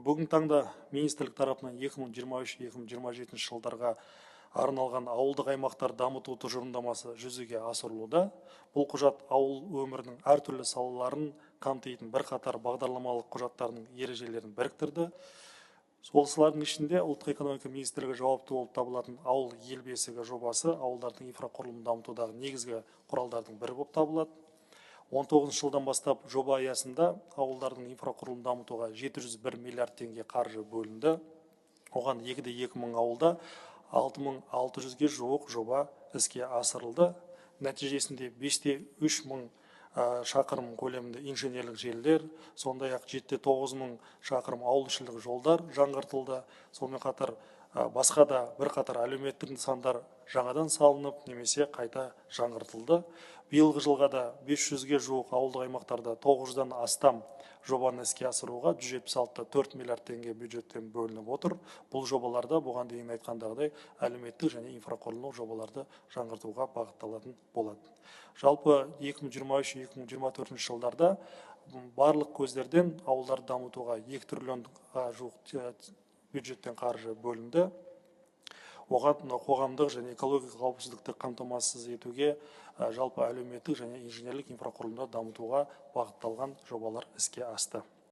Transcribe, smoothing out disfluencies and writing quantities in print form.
Бүгін таңда министрлік тарапынан 2023-2027 жылдарға арналған ауылдық аймақтар дамыту тұжырымдамасы жүзеге асырылуда. Бұл құжат ауыл өмірінің әртүрлі салаларын қамтитын бірқатар бағдарламалық құжаттардың ережелерін біріктірді. Осылардың ішінде ұлттық экономика министрлігі жауапты болып табылатын ауыл ел бесігі жобасы ауылдардың инфрақұрылымын дамытудағы негізгі құралдардың бірі болып табылады. 19 жылдан бастап жоба аясында ауылдардың инфрақұрылымын дамытуға 701 миллиард теңге қаржы бөлінді. Оған 2,2 мың ауылда 6600-ге жуық жоба іске асырылды. Нәтижесінде 5,3 мың шақырым көлемінде инженерлік желілер, сондай ақ 7,9 мың шақырым ауылішілік жолдар жаңғыртылды. Сонымен қатар басқа да бірқатар әлеуметтік нысандар жаңадан салынып, немесе қайта жаңғыртылды. Биылғы жылға да 500-ге жуық ауылдық аймақтарда 900-дан астам жобаны іске асыруға 176,4 миллиард теңге бюджеттен бөлініп отыр. Бұл жобаларда бұған дейін айтқандағыдай әлеуметтік және инфрақұрылымдық жобаларды жаңғыртуға бағытталатын болады. Жалпы 2023-2024 жылдарда барлық көздерден ауылдарды дамытуға 2 триллионға жуық бюджеттен қаржы бөлінді. Оған қоғамдық және экологиялық қауіпсіздікті қамтамасыз етуге, жалпы әлеуметтік және инженерлік инфрақұрылымды дамытуға бағытталған жобалар іске асты.